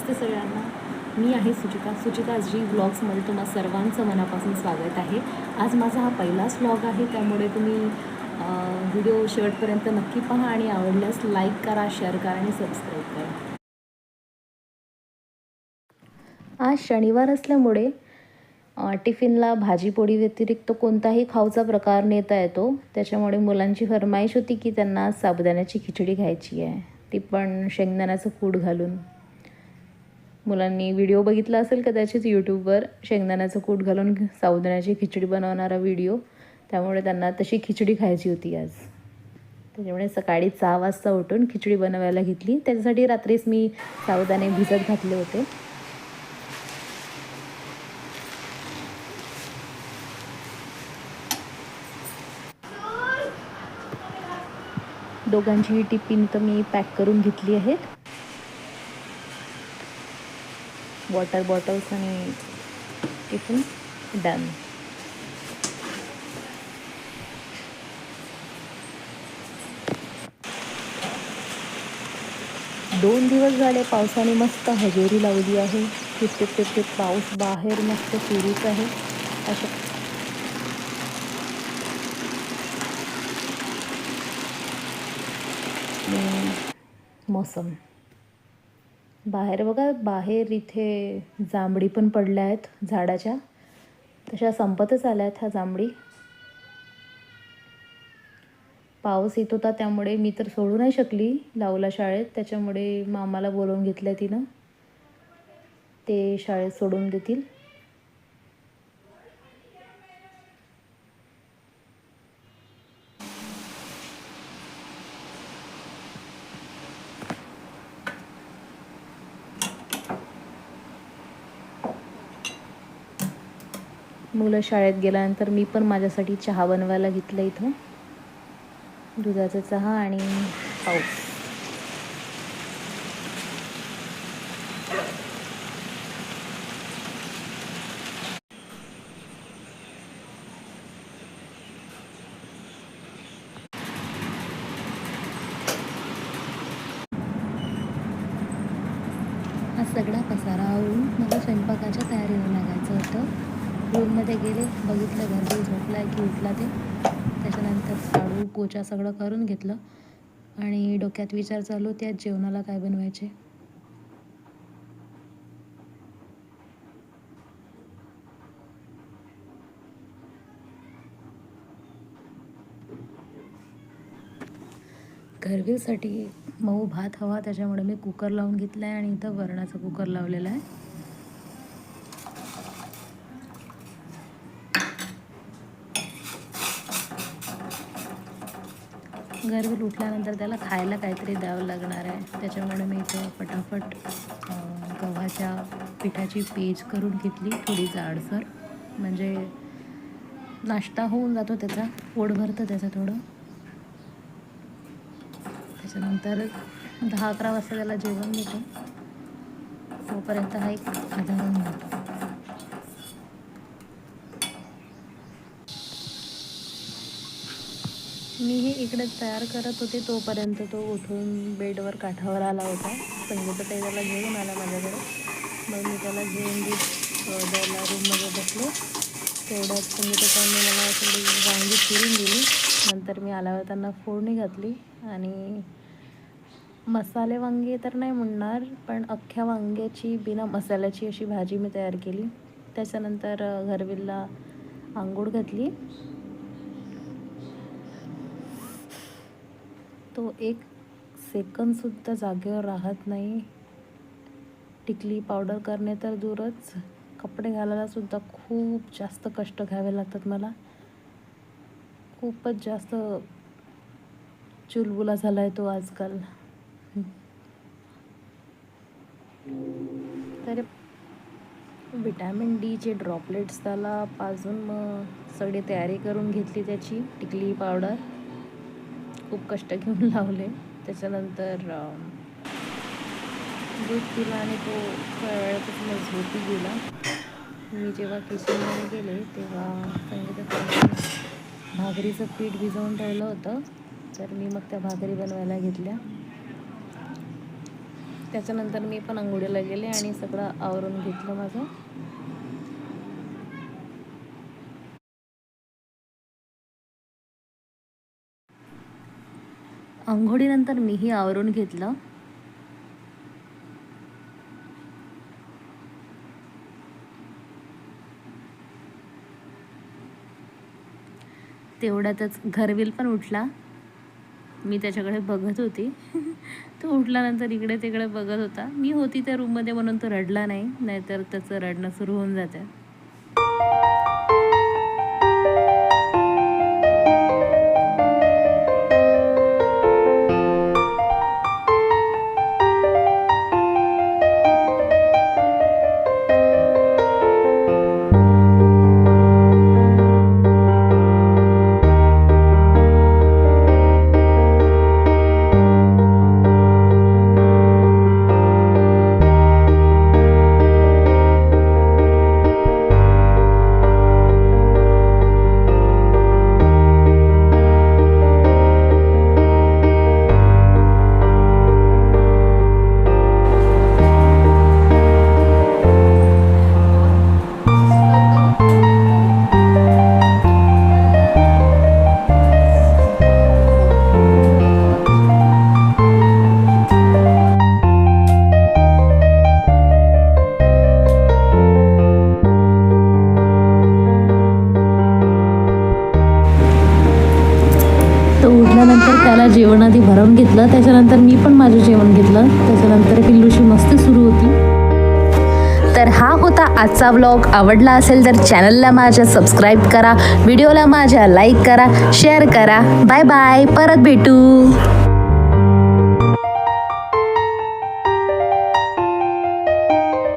नमस्ते सगळ्यांना. मी आहे सुचिताजी व्लॉग्समध्ये तुम्हा सर्वांचं मनापासून स्वागत आहे. आज माझा हा पहिलाच व्लॉग आहे, त्यामुळे तुम्ही व्हिडिओ शेवटपर्यंत नक्की पहा आणि आवडल्यास लाईक करा, शेअर करा आणि सबस्क्राईब करा. आज शनिवार असल्यामुळे टिफिनला भाजीपोळी व्यतिरिक्त कोणताही खाऊचा प्रकार नेता येतो. त्याच्यामुळे मुलांची फरमाईश होती की त्यांना साबुदाण्याची खिचडी खायची आहे, ती पण शेंगदाण्याचं कूट घालून. मुलांनी व्हिडिओ बघितला असेल कदाचित यूट्यूबवर, शेंगदाण्याचं कूट घालून साबुदाण्याची खिचडी बनवणारा व्हिडिओ. त्यामुळे त्यांना तशी खिचडी खायची होती आज. त्याच्यामुळे सकाळी 6 वाजता उठून खिचडी बनवायला घेतली. त्याच्यासाठी रात्रीच मी साबुदाणे भिजत घातले होते. दोघांची टिफिन तर मी पॅक करून घेतली आहेत. वॉटर बॉटल्स आणि टिफिन डन. दोन दिवस झाले पावसाने मस्त हजेरी लावली आहे. टिप टिप टिप टिप पाऊस बाहेर मस्त सुरूच आहे. अशा मौसम बाहेर बघा, बाहेर इथे जांभळी पण पडल्या आहेत झाडाच्या. तशा संपतच आल्या आहेत ह्या जांभळी. पाऊस येत होता त्यामुळे मी तर सोडू नाही शकली लावला शाळेत. त्याच्यामुळे मामाला बोलवून घेतलं तिनं, ते शाळेत सोडून देतील. मुलं शाळेत गेल्यानंतर मी पण माझ्यासाठी चहा बनवायला घेतलं इथं. दुधाचा चहा आणि पाऊस. हा सगळा पसारा आवरून मला स्वयंपाकाच्या तयारीला लागायचं होतं. रूममध्ये गेले, बघितलं घरबीर झोपलाय की उठला ते. त्याच्यानंतर झाडू पोछा सगळं करून घेतलं आणि डोक्यात विचार चालू होते आज जेवणाला काय बनवायचे. घरबीरसाठी मऊ भात हवा, त्याच्यामुळे मी कुकर लावून घेतला आहे आणि इथं वरणाचा कुकर लावलेला आहे. घरबीर उठल्यानंतर त्याला खायला काहीतरी द्यावं लागणार आहे. त्याच्यामुळे मी इथं पटापट गव्हाच्या पिठाची पेज करून घेतली, थोडी जाडसर, म्हणजे नाश्ता होऊन जातो त्याचा, पोट भरतं त्याचं थोडं. त्याच्यानंतर 10-11 वाजता त्याला जेवण देतो, तोपर्यंत हा एक आधार होऊन जातो. मी हे इकडे तयार करत होते तोपर्यंत तो उठून बेडवर काठावर आला होता. संगीताताई त्याला घेऊन आला माझ्याकडे. मग मी त्याला घेऊन द्यायला रूममध्ये बसले. तेवढ्यात संगीताताईंनी मला थोडी वांगी चिरून दिली. नंतर मी आल्यावर त्यांना फोडणी घातली आणि मसाले वांगे तर नाही म्हणणार, पण अख्ख्या वांग्याची बिना मसाल्याची अशी भाजी मी तयार केली. त्याच्यानंतर घरबीरला आंघोळ घातली. तो एक सेकंदसुद्धा जागेवर राहत नाही. टिकली पावडर करणे तर दूरच, कपडे घालायलासुद्धा खूप जास्त कष्ट घ्यावे लागतात मला. खूपच जास्त चुलबुला झाला आहे तो आजकाल. तर विटॅमिन डीचे ड्रॉपलेट्स त्याला पाजून मग सगळी तयारी करून घेतली त्याची. टिकली पावडर खूप कष्ट घेऊन लावले. त्याच्यानंतर दूध पिला आणि तो थोड्या वेळापासून झोपी गेला. मी जेव्हा किचनमध्ये गेले तेव्हा संगीताताईंनी भाकरीचं पीठ भिजवून ठेवलं होतं, तर मी मग त्या भाकरी बनवायला घेतल्या. त्याच्यानंतर मी पण अंघोळीला गेले आणि सगळं आवरून घेतलं माझं. अंघोळीनंतर मीही आवरून घेतलं. तेवढ्यातच घरविल पण उठला. मी त्याच्याकडे बघत होती. तो उठल्यानंतर इकडे तिकडे बघत होता. मी होती त्या रूममध्ये म्हणून तो रडला नाही, नाहीतर त्याचं रडणं सुरू होऊन जातं. उठल्यानंतर त्याला जेवण आधी भरवून घेतलं, त्याच्यानंतर मी पण माझं जेवण घेतलं. त्याच्यानंतर पिल्लूशी मस्ती सुरू होती. तर हा होता आजचा व्लॉग. आवडला असेल तर चॅनलला माझ्या सबस्क्राईब करा, व्हिडिओला माझ्या लाईक करा, शेअर करा. बाय बाय, परत भेटू.